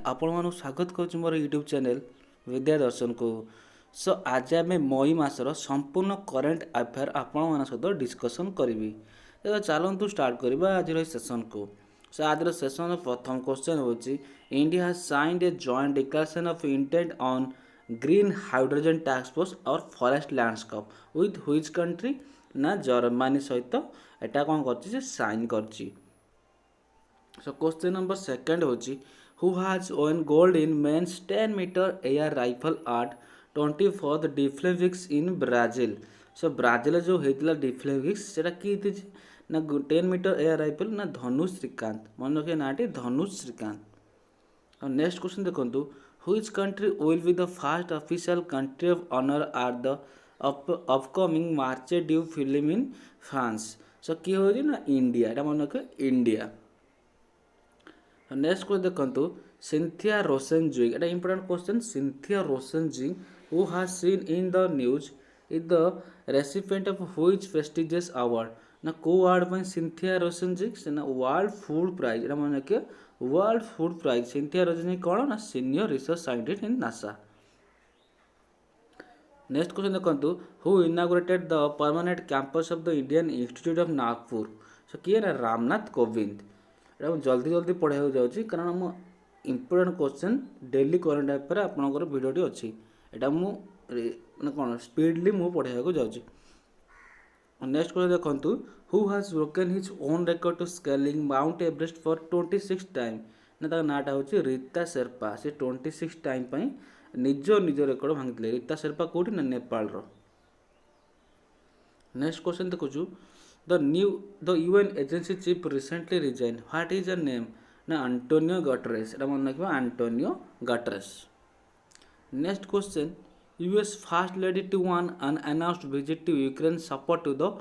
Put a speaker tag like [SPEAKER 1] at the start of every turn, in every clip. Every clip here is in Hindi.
[SPEAKER 1] आपण स्वागत करुँ मोर यूट्यूब चैनल विद्या दर्शन को। सो आज आम मई मासर संपूर्ण करेन्ट अफेयर आपण सहित डिस्कसन करी। तो चलतु स्टार्ट करवा आज सेसन को। सो आज सेसन प्रथम क्वेश्चन होची India has signed a joint declaration of intent on green hydrogen task force और forest landscape with which country ना जर्मनी सहित एटा कौन कर साइन कर। So question number second होची who has won gold in men's 10-meter air rifle at 24th Deaflympics in Brazil। So Brazil जो होता डिफ्लेम्पिक्स सेटा किए ना 10-meter air rifle ना धनुष श्रीकांत मन रखिए नाटी धनुष श्रीकांत। नेक्स्ट क्वेश्चन देखो which country will be the first official country of honor at the upcoming Marche du film in France। so किए हो ना इंडिया एटा मन रखिए इंडिया। नेक्स्ट को देखो सिंथिया रोसेनजुइग एटा important question Cynthia Rosenzweig who has seen in the news is the recipient of which prestigious award ना को अवार्ड में सिंथिया रोसेनजुइग से ना वर्ल्ड फूड प्राइज एटा मन के world food prize Cynthia Rosenzweig कौन ना senior research scientist in NASA. Next question देखो who inaugurated the permanent campus of the Indian Institute of Nagpur. So किए ना रामनाथ कोविंद। जल्दी जल्दी पढ़ाई जाऊँगी कारण मो important question daily current affair आपंकर भिडटी अच्छी एटा मैं कौन स्पीडली मु पढ़ाई जाऊँगी। नेक्स्ट क्वेश्चन देखो who has broken his own record to scaling Mount Everest for 26 time ना नाटा हूँ रीता शेर्पा से 26 टाइम निज रेकर्ड भांगी रीता शेर्पा कौटी ना नेपाल। नेक्स्ट क्वेश्चन देखु The UN agency chief recently resigned. What is her name? Na Antonio Guterres. एटा मन रखिबा Antonio Guterres। Next question. US first lady to one unannounced visit to Ukraine support to the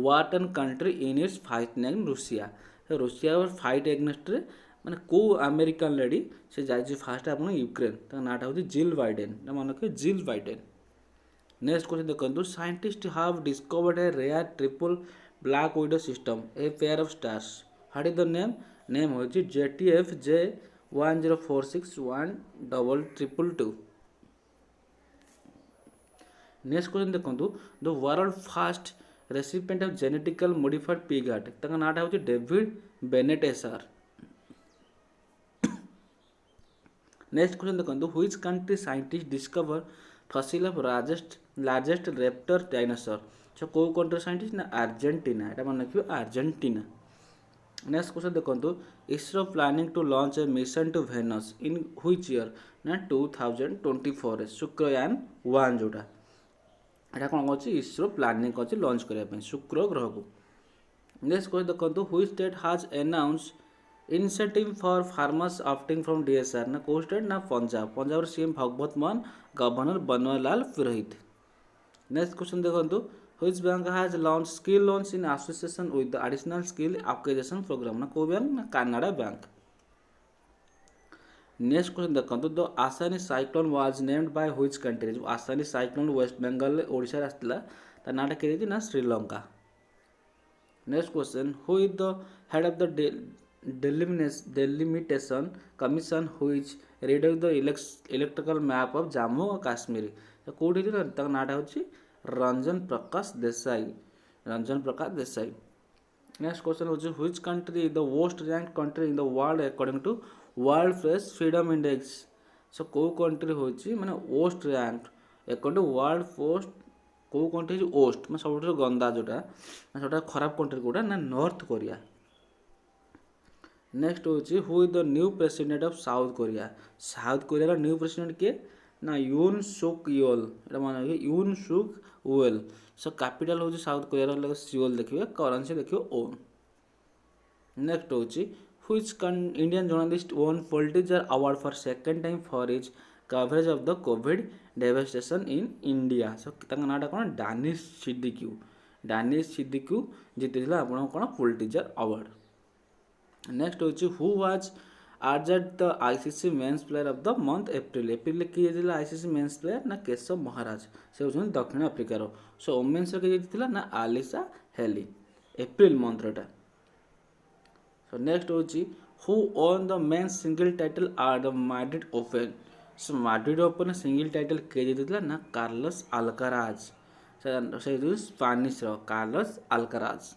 [SPEAKER 1] war-torn country in its fight against Russia। तो रूसिया और फाइट एगेंस्ट रे माने को अमेरिकन लेडी से जाई फास्ट आपन यूक्रेन ता नाटा होची जिल बाइडेन एटा मन रखिबा जिल बाइडेन। नेक्स्ट क्वेश्चन देखंतु scientist have discovered a rare triple Black Widow system, a pair of stars. What is the name? Name होची JTF J104612222। Next question देखंतु the world first recipient of genetically modified pig heart ताका नाटा होची David Bennett SR. Next question देखंतु which country scientists discover fossil of largest raptor dinosaur। सो को कंट्री साइंटिस्ट ना अर्जेंटीना एटा मन रखियो अर्जेंटीना। नेक्स्ट क्वेश्चन देखंतु ISRO planning to launch a mission to Venus in which year ना 2024 शुक्रयान 1 जोटा एटा कोन होची इसरो प्लानिंग होची लॉन्च करिया पे शुक्र ग्रह को। नेक्स्ट क्वेश्चन देखंतु which state has announced incentive for farmers opting from DSR ना को स्टेट ना पंजाब सीएम भगवत मान governor Banwarilal Purohit. Next question देखंतु Which bank has launched skill loans in association with the additional skill acquisition program ना को बैंक ना कनाडा बैंक। नेक्स्ट क्वेश्चन देखंतु द आसानी cyclone was named by which country जो आसानी साइक्लोन वेस्ट बंगाल ओडिशा रे आस्तिला ता नाटा के देती ना Sri Lanka. Next question who is the head of the delimitation commission which read the electrical map of Jammu और कश्मीर तो कोठी ना ता नाटा होची रंजन प्रकाश देसाई। नेक्स्ट क्वेश्चन होची which country is the most ranked country in the world according to world press freedom index. So को कंट्री होची माने most ranked according to world post को कंट्री जो मोस्ट माने सबसे गंदा जोटा सबटा खराब कंट्री कोटा ना नॉर्थ कोरिया। नेक्स्ट होची who is the new president of South Korea. South Korea रा न्यू प्रेसिडेंट के ना यून सुक योल एटा माने Yoon Suk Yeol. So capital होची साउथ कोरिया रो सियोल देखिबे करेंसी देखिबे ओन। नेक्स्ट होची which Indian journalist won Pulitzer award for second time for his coverage of the covid devastation in India. So ताका नाटा कोन डानिश सिद्दीकी जितिला आपण कोन पुलिट्जर अवार्ड। नेक्स्ट होची who was adjudged the ICC men's player of the month April किए दिला आईसीसी मेंस प्लेयर ना केशव महाराज से होछन दक्षिण अफ्रीका रो। सो वुमेन्स के दिला ना आलिसा हेली एप्रिल मंथ रेटा। सो नेक्स्ट होची who won the men single title at the Madrid Open. So Madrid Open single title किए जीतला ना कार्लोस अल्काराज से Spanish Carlos Alcaraz.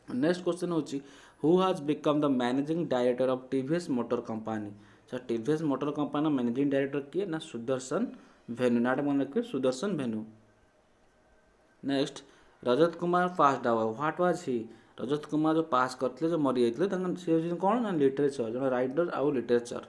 [SPEAKER 1] Next question होची who has become the managing director of TVS Motor company. So TVS Motor company managing director किए ना सुदर्शन भेनु। नाटा मन रखिए Sudarshan Venu. Next Rajat Kumar pass out what was he. Rajat Kumar जो पास करते जो मरी जाते सी कौन ना लिटरेचर जो राइटर आउ लिटरेचर।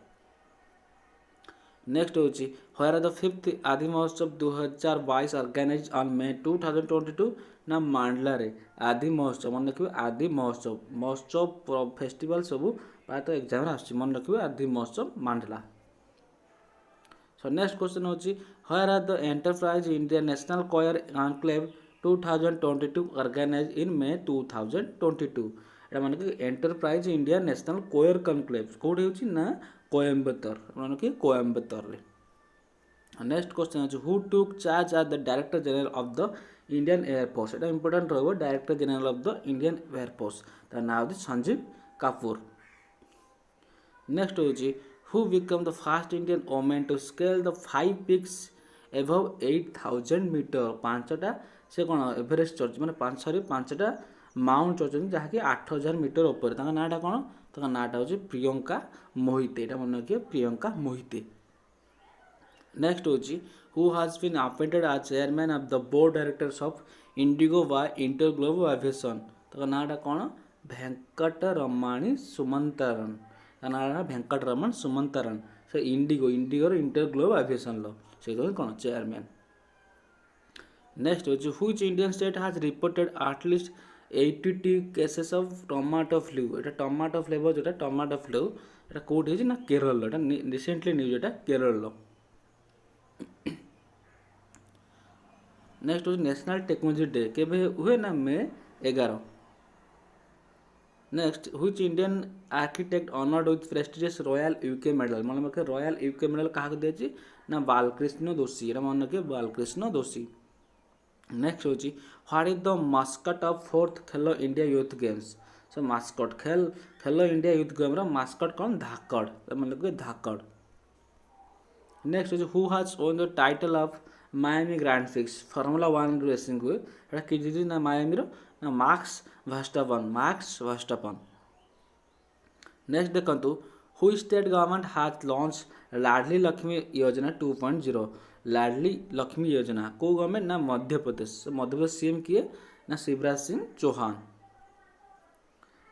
[SPEAKER 1] नेक्स्ट होची व्हेयर आर द 5th आदि महोत्सव 2022 ऑर्गेनाइज्ड ऑन मे 2022 ना मांडला रे आदि महोत्सव मन रखिए आदि महोत्सव महोत्सव फेस्टिवल सब प्रायतः एग्जाम आस मन रखिए Aadi Mahotsav Mandla. So next question होची where are the Enterprise India National Coir Conclave 2022 organized in May 2022। एटा माने कि Enterprise India National Coir Conclave कोड होची ना कोयम्बतूर माने कि कोयम्बतूर रे। नेक्स्ट क्वेश्चन होची who took charge as the director general of the Indian Air Force. एटा इंपोर्टेंट रहबो director general of the Indian Air Force ता नाम होची संजीव कपूर। नेक्स्ट होची who become the first Indian women to scale the 5 peaks above 8000 metre. पांचटा से कौन एवरेस्ट चढ़ माने 5टा माउंट चढ़ जहाँकि 8000 मीटर ऊपर नाटा कौन नाटा हूँ प्रियंका मोहिते। यहाँ मन रखिए प्रियंका मोहिते। नेक्स्ट होची who has been appointed as chairman of the board directors of IndiGo by InterGlobe Aviation. नाटा कौन वेंकटरमणी सुमंतरन ना वेंकटरमण सुमंतरन से इंडिगोर इंटरग्लोब एविएशन से कौन चेयरमैन। नेक्स्ट होची which Indian state has reported at least 80 cases of tomato flu. Etah tomato flavour जोटा टोमेटो फ्लू एटा कोड है ना केरल। एटा रिसेंटली न्यूज एटा केरल। नेक्स्ट होची नेशनल टेक्नोलॉजी डे केबे हुए ना मे 11। Next which Indian architect honoured with prestigious royal UK medal. मतलब रॉयल यूके मेडल क्या दिया ना बालकृष्ण दोषी। एटा मन रखिए बालकृष्ण दोषी। नेक्स्ट होची what is the mascot of 4th Khelo India youth games. So mascot Khelo India youth game रो मास्कट कौन धाकड़ मन रखिए धाकड़। नेक्स्ट होची who has won the title of Miami Grand Prix Formula 1 racing हुए एटा कि जीती ना मायामी रो ना मार्क्स वर्स्टापन। नेक्स्ट देखंतु who state government has launch Ladli Lakshmi Yojana 2.0। लाडली लक्ष्मी योजना को गवर्नमेंट ना मध्य प्रदेश सीएम किए ना शिवराज सिंह चौहान।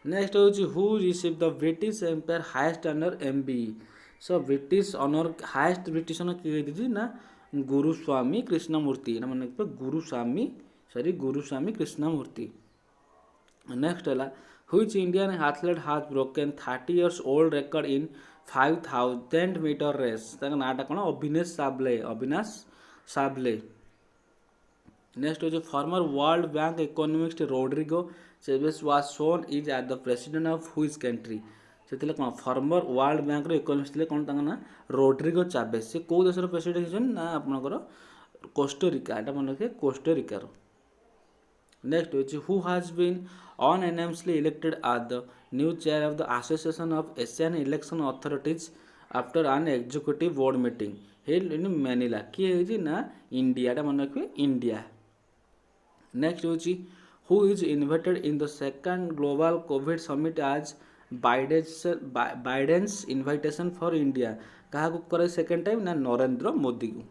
[SPEAKER 1] नेक्स्ट होची who receive the British Empire highest honour MBE। So British honour highest British honour किए दीदी ना गुरुस्वामी कृष्णमूर्ति। ना माने गुरुस्वामी कृष्णमूर्ति। नेक्स्ट है which Indian athlete has broken 30 years old record in 5000 metre race. नाटा कौन अविनाश साबले। नेक्स्ट हो former World Bank economist Rodrigo Chaves was sworn is at the president of which country. से कौन फॉर्मर वर्ल्ड बैंक इकोनॉमिस्ट कौन ना रोड्रिगो चावेस। से कौ देशर प्रेसिडेंट ना आपनकर कोस्टारिका। एटा मन रखिए कोस्टारिकार। नेक्स्ट होची who has been unanimously elected as the new chair of the Association of Asian Election Authorities after an executive board meeting held in Manila। किए होची ना इंडिया। एटा मन रखिए इंडिया। नेक्स्ट होची who is invited in the second global Covid summit आज बाइडेन्स इन्विटेशन फॉर इंडिया। क्या करे सेकेंड टाइम ना नरेंद्र मोदी को।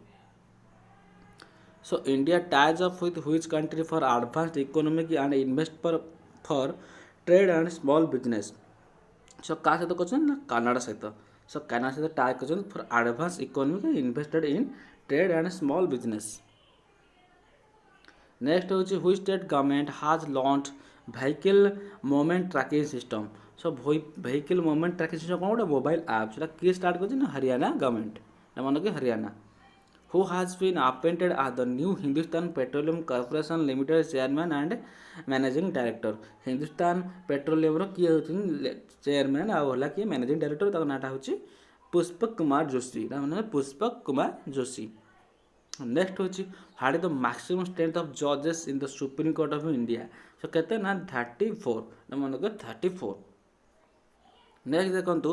[SPEAKER 1] So India ties up with which country for advanced economic and invest for trade and small business. So क्या सहित कर ना कनाडा सहित। सो कनाडा सहित टाई कर for advance economic invested in trade and small business. Next होची which state government has launch vehicle movement tracking system. So vehicle movement tracking system कौन गोटे मोबाइल ऐप से किए स्टार्ट कर हरियाणा गवर्नमेंट। मन कि Haryana. Who has been appointed as the new Hindustan Petroleum Corporation Limited chairman and managing director. Hindustan Petroleum किए होती चेयरमैन आला किए मैनेजिंग डायरेक्टर नाटा हूँ पुष्पक कुमार जोशी। मैंने पुष्पक कुमार जोशी। नेक्स्ट हूँ what is the maximum strength of जजेस in the Supreme Court of India. So कहते ना 34 मन कर 34। नेक्स्ट देखंतु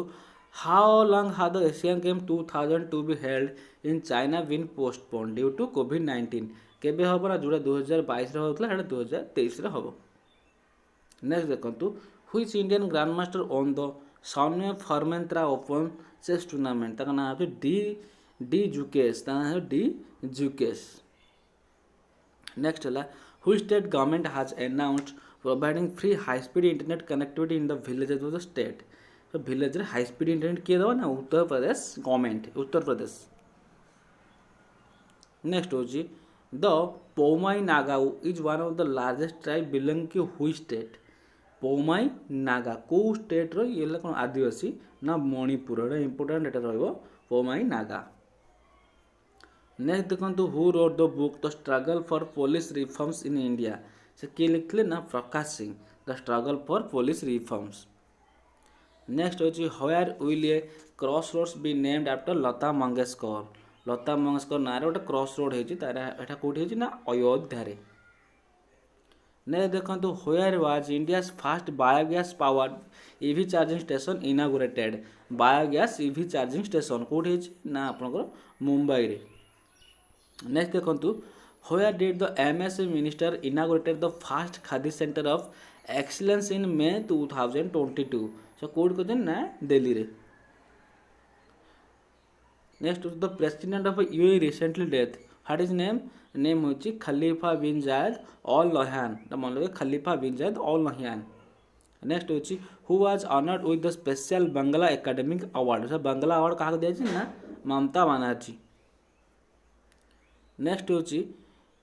[SPEAKER 1] how long how the Asian game 2002 be held in China been postpone due to कोविड-19 केबे हबो ना जोड़ा 2022 रे होतला हेडा 2023 रे हबो। नेक्स्ट देखंतु which Indian grand master won the सौम्य फर्मेंत्रा ओपन चेस टूर्नामेंट ताका नाम है डी डी जुकेस ताका नाम है डी जुकेस। नेक्स्ट है which state government has announced providing free high speed internet connectivity in the villages of the state. तो विलेज रे हाई स्पीड इंटरनेट किए दबा ना उत्तर प्रदेश गवर्नमेंट उत्तर प्रदेश। नेक्स्ट होची the Poumai Naga is one of the largest tribe belong to which state. Poumai Naga को स्टेट रो ये कौन आदिवासी ना मणिपुर एटा इंपोर्टेंट एटा रहइबो पौमाई नागा। नेक्स्ट देखो who wrote the book the struggle for police reforms in India से किए लिखते ना Prakash Singh the struggle for police reforms. Next होची where will a cross roads be named after Lata Mangeshkar. Lata Mangeshkar ना रे गोटे क्रॉस रोड होची तारा एटा कोठी होची ना अयोध्या रे। ने देखंतु where was India's first biogas powered EV charging station inaugurated. Biogas EV charging station कोठी होची ना आपनकर मुंबई रे। नेक्स्ट देखंतु where did the MSA minister inaugurated the first khadi centre of excellence in May 2022। So code को ना दिल्ली रे। Next the president of UAE recently death what is name होची खलीफा बिन जायद अल नहयान मन लगे Khalifa bin Zayed Al Nahyan. Next होची who was honoured with the special Bangla academic award. So Bangla award काहा दिया ना ममता बनर्जी। नेक्स्ट होची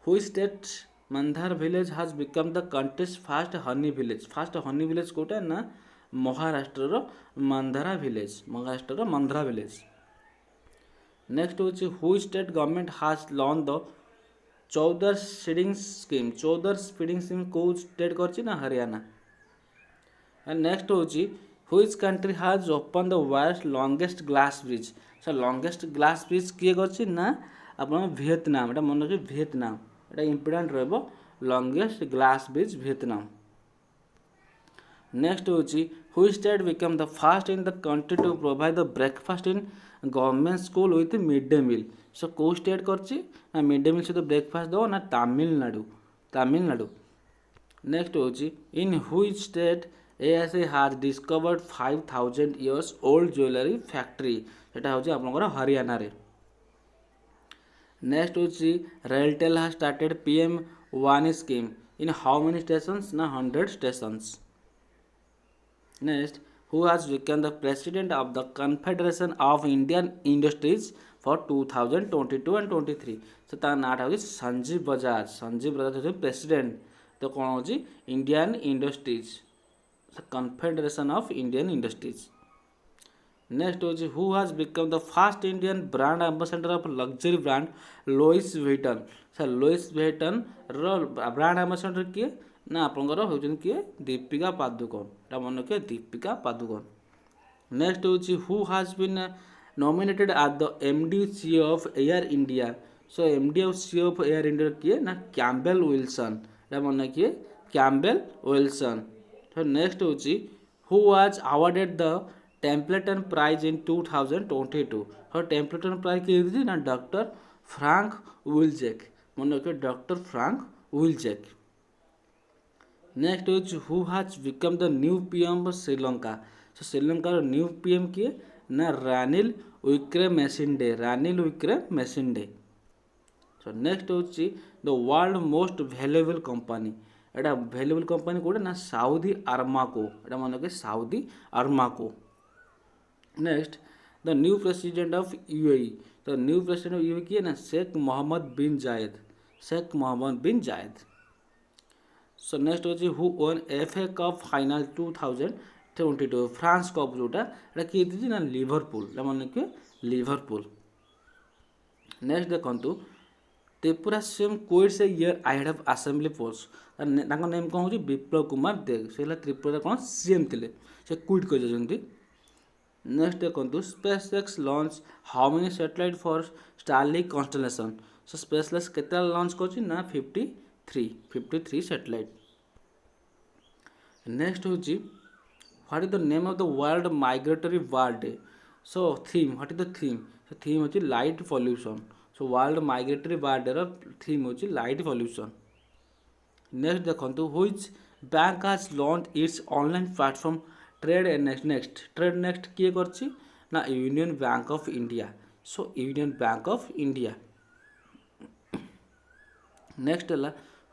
[SPEAKER 1] which state Mandhar village has become the country's first honey village. First honey village कोटा ना महाराष्ट्र रो मंधारा विलेज महाराष्ट्र रो मंधारा विलेज। नेक्स्ट होची which state government has launch the 14 seeding scheme. 14 feeding scheme को स्टेट करची ना हरियाणा। एंड नेक्स्ट होची which country has open the world's longest glass bridge. So longest glass bridge किए करची ना अपन वियतनाम एटा मन रखिए वियतनाम एटा इंपोर्टेंट रहबो longest glass bridge Vietnam. Next होची which state become the first in the country to provide the breakfast in government school with mid day meal. So को स्टेट करची ना मिड डे मील सहित ब्रेकफास्ट दो ना तमिलनाडु। नेक्स्ट होची इन which state ASA has discovered 5000 years old jewellery factory. एटा होची आपनकर हरियाणा रे। नेक्स्ट होची रेलटेल हैज स्टार्टेड पीएम वानी scheme in how many stations ना 100 stations. Next who has become the president of the confederation of Indian industries for 2022 and 23। सो ता नाटा होची संजीव बजाज। संजीव बजाज होची प्रेसिडेंट तो कौन होची Indian industries confederation of Indian industries. Next होची who has become the first Indian brand ambassador of luxury brand Louis Vuitton. सर लुइस विटन रो ब्रांड एम्बेसडर किए ना आपनकर होचन किए दीपिका पादुकोण ता मन रखिए दीपिका पादुकोण। नेक्स्ट होची who has been nominated at the MD CEO of Air India. So MD of CEO of Air India किए ना कैम्पबेल विल्सन ता मन रखिए कैम्पबेल विल्सन। तो नेक्स्ट होची who was awarded the Templeton prize in 2022। और टेम्पलेटन प्राइज किए दी ना डॉक्टर फ्रैंक विल्जेक मन रखिए डॉक्टर फ्रैंक विल्जेक। नेक्स्ट होची who has become the new PM of Sri Lanka. So Sri Lanka रो न्यू पीएम किए ना रानिल विक्रमसिंघे रानिल विक्रमसिंघे। सो नेक्स्ट होची the world most valuable company एटा वैल्यूएबल कंपनी कोडे ना सऊदी अरामको एटा मन रखिए Saudi Aramco. Next the new president of UAE. तो न्यू प्रेसिडेंट ऑफ यूएई किए ना शेख मोहम्मद बिन जायद शेख मोहम्मद बिन जायद। सो नेक्स्ट होची who one FA cup final 2022 France cup जोटा एटा किए दी ना लिवरपूल एटा मन रखिए लिवरपूल। नेक्स्ट देखंतु Tripura CM quits a year ahead of assembly polls. तांको नेम कौन होची विप्लव कुमार देव से त्रिपुरा कौन सीएम थिले से क्विट कर जंती। नेक्स्ट देखंतु SpaceX launch how many satellite for Starlink constellation. So SpaceX केते लॉन्च करची ना 53 सैटेलाइट। नेक्स्ट होची What is the name of the World Migratory Bird Day? So theme, what is the theme? So theme होची light pollution. So World Migratory Bird Day ର theme होची light pollution. नेक्स्ट देखो which bank has launched its online platform trade next trade next किए करछि ना union bank of India. So union bank of India. Next है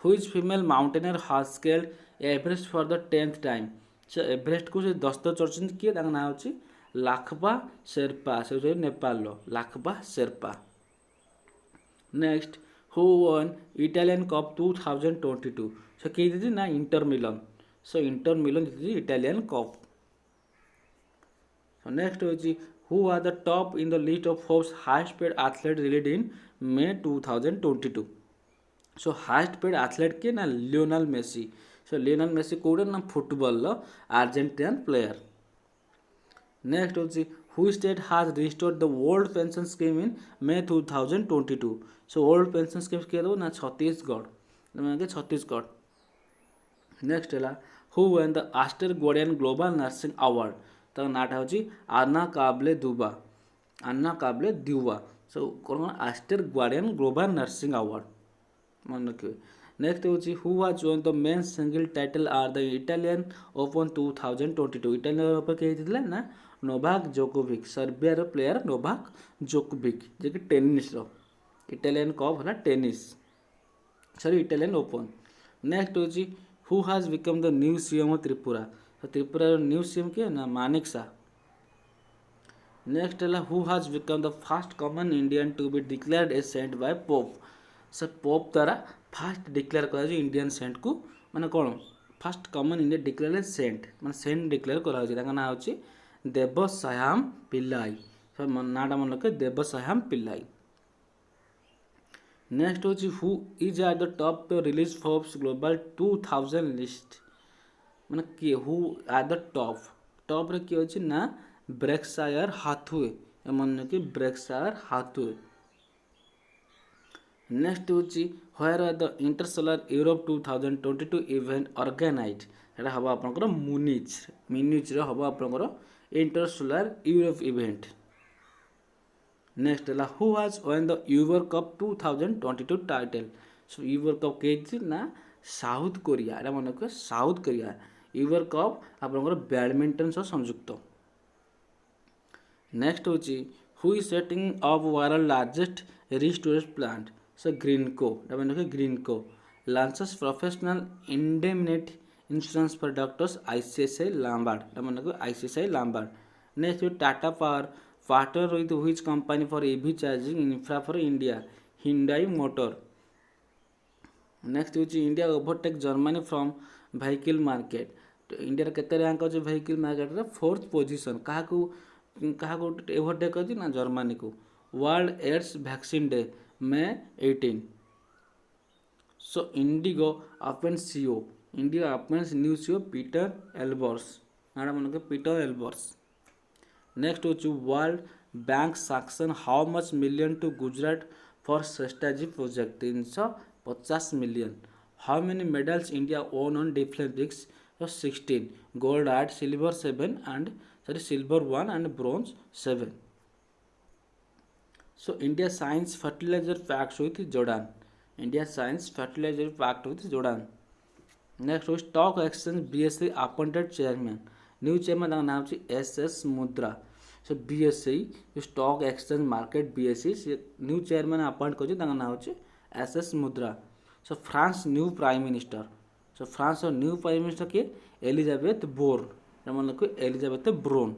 [SPEAKER 1] which female mountaineer has scaled Everest for the 10th time. से एवरेस्ट को से 10 थर चढ़छन किए ताଙ୍କ नाम होछि लाखबा शेरपा. से नेपाल लो Lhakpa Sherpa. Next who won Italian Cup 2022. So किए दीजिए ना इंटर मिलन. सो इंटर मिलन दीजिए इटालियन कप. So next होची who are the top in the list of Forbes highest paid athlete released in May 2022. So highest paid athlete के ना Lionel Messi. So Lionel Messi कोडे ना फुटबॉल लो अर्जेंटीनियन प्लेयर. नेक्स्ट होची who state has restored the old pension scheme in May 2022. So old pension scheme किए दो ना छत्तीसगढ़. मतलब कि छत्तीसगढ़. नेक्स्ट है who won the Aster Guardian Global Nursing Award. तो नाटा होची आना काबले दुबा. आना काबले दुबा. सो कौन आस्टर गुआर्डियन ग्लोबल नर्सिंग अवार्ड मन रखिए. नेक्स्ट होची who has won the men's single title are the Italian Open 2022. Italian open के जितले ना नोवाक जोकोविक. सर्बिया रो प्लेयर नोवाक जोकोविक जे कि टेनिस रो इटालियन कप हला tennis sorry Italian open. Next होची who has become the new CM of Tripura. तो त्रिपुरा रो न्यू सीएम के ना मानिक शाह. नेक्स्ट है who has become the first common Indian to be declared a saint by Pope. से पोप द्वारा फास्ट डिक्लेयर करा इंडियन सेंट को माने कौन first common India declare saint माने सेंट डिक्लेयर करा तांका नाम होची देवसायाम पिल्लाई. नाटा मन रखे देवसायाम पिल्लाई. नेक्स्ट होची who is at the top the release Forbes Global 2000 list. माने किए who at the top top रे किए होची ना ब्रेक्सायर हाथवे. मन रखे ब्रेक्सायर हाथवे. नेक्स्ट होची where are the Intersolar Europe 2022 event organised. एटा हबा आपनकर म्यूनिच रे हबा आपनकर इंटरसोलर यूरोप इवेंट. नेक्स्ट है who has won the Uber Cup 2022 title. So Uber Cup के ना साउथ कोरिया. एटा मन को साउथ कोरिया यूवर कप आपनकर बैडमिंटन सह संयुक्त. नेक्स्ट होची who is setting up world largest storage plant. So Greenko एटा मन को Greenko launches professional indemnity insurance for doctors ICICI Lombard. एटा मन को ICICI Lombard. Next Tata power partner with which company for EV charging infra for India. Hyundai Motor. Next होची India overtake Germany from vehicle market. तो इंडिया केते रैंक अछि व्हीकल मार्केट रे 4th पोजीशन. काहाकू ओवरटेक अछि ना जर्मनी को. World AIDS vaccine day May 18. So IndiGo appoint CEO. India appoints new CEO Pieter Elbers. नाडा मन के पीटर एल्बर्स. नेक्स्ट होची world bank sanction how much million to Gujarat for strategy project. 350 million. How many medals India won on डिफ्लेक्स. 16 gold 8 silver 7 and silver 1 and bronze 7. So India signs fertiliser pact with Jordan. India signs fertiliser pact with Jordan. Next हो stock exchange BSE appointed chairman. New chairman नाम होची SS Mundra. So BSE stock exchange market BSE से न्यू चेयरमैन अपॉइंट करछि तांका नाम होची SS Mundra. So France new prime minister. So France और न्यू प्राइम मिनिस्टर के एलिजाबेथ बोर्न. मतलब को एलिजाबेथ ब्रोन.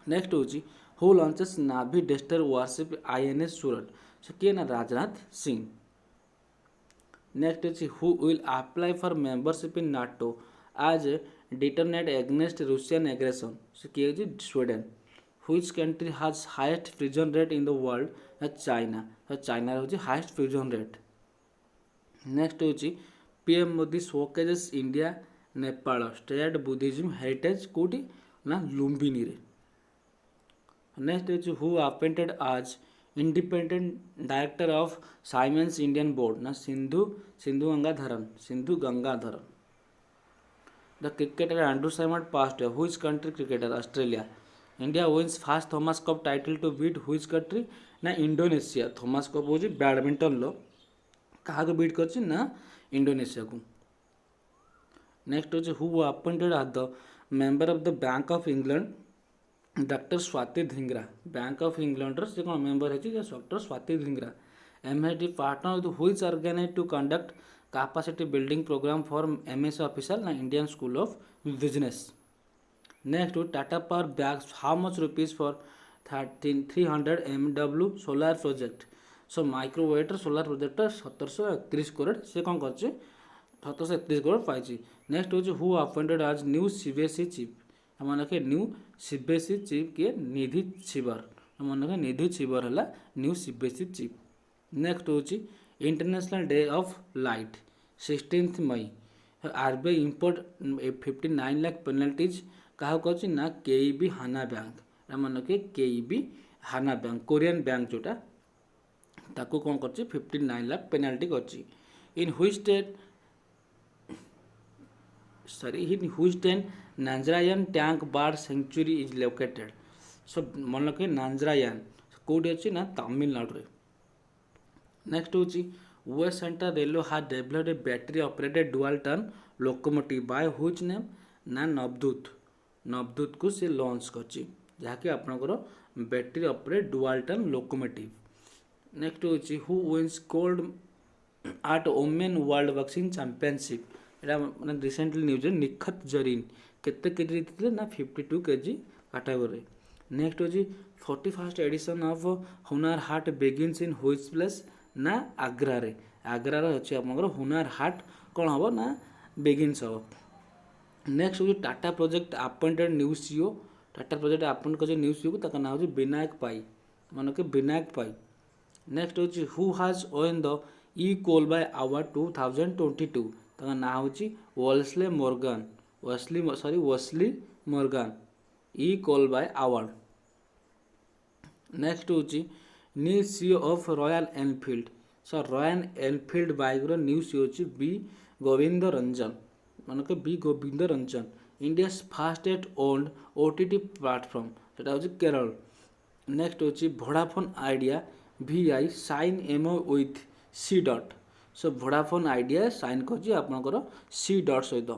[SPEAKER 1] नेक्स्ट होची who launches navy destroyer warship INS Surat. So के ना राजनाथ सिंह. नेक्स्ट होची who will apply for membership in NATO as determined against Russian aggression. So किए होची Sweden. Which country has highest prison rate in the world? China. So China होची highest prison rate. नेक्स्ट होची PM Modi showcases India Nepal state Buddhism heritage कोटी ना लुम्बिनी रे. नेक्स्ट होची who appointed as independent director of Siemens Indian board. ना Sindhu Gangadharan. The cricketer Andrew Symonds passed which country cricketer Australia. India wins first Thomas cup title to beat which country ना इंडोनेशिया। थॉमस कप हूँ बैडमिंटन लो क्या बीट कर ना इंडोनेशिया को। नेक्स्ट हूँ who appointed as the member of the bank of England doctor Swati Dhingra. Bank of England से कौन मेंबर है doctor Swati Dhingra. MSD partner with which organise to conduct capacity building programme for MSC officer ना Indian school of business. Next Tata power bags how much rupees for 300 MW solar project. So megawatt solar project 1731 crore से कौन कर 1731 करोड़ पाई। नेक्स्ट हूँ who appointed as new CBSE chief. मन के न्यू सीबीएसई चीफ किए निधि छिबर। मन के निधि छिबर है new CBSE chief. Next who international day of light 16 May. RBI import 59 lakh penalties क्या कर ना केईबी हाना बैंक। मन के KEB Hana Bank Korean bank जोटा ताको कौन कर 59 लाख पेनाल्टी कर। In which state in which state Nanjarayan tank bird sanctuary is located। so मन के नांजरायन कौटी अच्छी ना तमिलनाडु। नेक्स्ट हूँ west central railway has developed a battery operated dual turn locomotive by which name ना नवदूत। नवदूत को से लॉन्च कर जहाँकि आपंकर battery operate dual turn locomotive. Next हूँ who wins gold at women world boxing championship. एटा मैंने रिसेंटली न्यूज निखत जरीन केते केजी जीते ना 52 kg कैटेगरी। नेक्स्ट हूँ 41st addition of Hunar Haat begins in which place ना आग्रा रे। आग्रा रे अच्छे आपनकर हुनर हाट कौन हम ना बिगिन्स हम। नेक्स्ट हूँ Tata project appointed new CEO. Tata project appoint कर न्यू सीईओ को ना हूँ विनायक पाई। मन के विनायक पाई। नेक्स्ट हूँ who has won the E Colby award 2022। ना हूँ Wesley Morgan Wesley Morgan E Colby award. Next हूँ new CEO of Royal Enfield. So Royal Enfield bike new CEO B Govindarajan. मन के B Govindarajan. India fastest owned OTT platform सेटा हूँ केरल। नेक्स्ट हूँ Vodafone Idea VI sign MoU with C DOT. So Vodafone Idea sign कर सी डॉट सहित।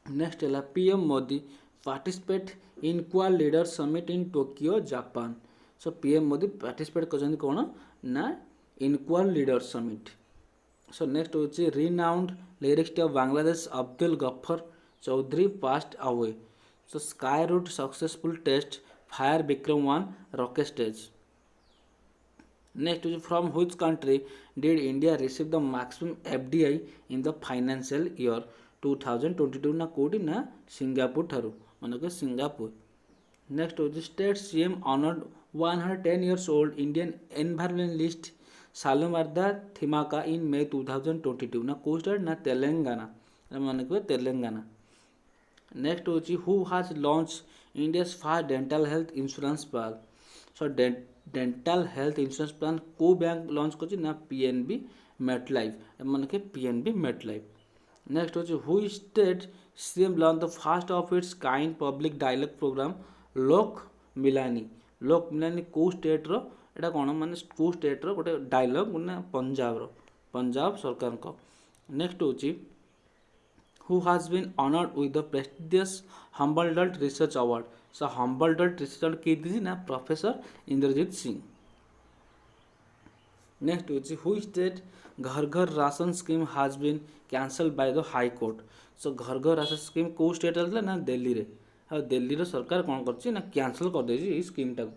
[SPEAKER 1] नेक्स्ट है PM Modi participate in Quad leader summit in Tokyo Japan. So PM Modi participate कर कौन ना in Quad leader summit. So next हूँ renowned lyrics of Bangladesh Abdul Gaffar Chowdhury passed away. So Skyroot successful test fire Vikram 1 rocket stage. Next from which country did India receive the maximum FDI in the financial year 2022 ना कोटी ना सिंगापुर ठारू मन के सिंगापुर। नेक्स्ट हूँ state CM honoured 110 years old Indian environmentalist Saalumarada Thimmakka in May 2022 ना को स्टेट ना तेलंगाना मन के तेलंगाना। नेक्स्ट हूँ who has launch India first dental health insurance plan. So dental health insurance plan को बैंक लॉन्च कर ना PNB मेटलाइफ मन के PNB मेटलाइफ। नेक्स्ट हूँ who state CM launch the first of its kind public dialogue programme Lok Milani. लोक मिलानी को स्टेट रो एटा कौन मान को स्टेट रो गोटे डायलॉग मैंने पंजाब सरकार को। नेक्स्ट हूँ who has been honoured with the prestigious Humboldt research award. So Humboldt research किए दी ना प्रोफेसर इंद्रजीत सिंह। नेक्स्ट हूँ who state Ghar Ghar ration scheme has been cancelled by the high court. So Ghar Ghar ration scheme को स्टेट ना दिल्ली रे। हाँ दिल्ली रो सरकार कौन कर कैंसल कर दे स्कीम टाक।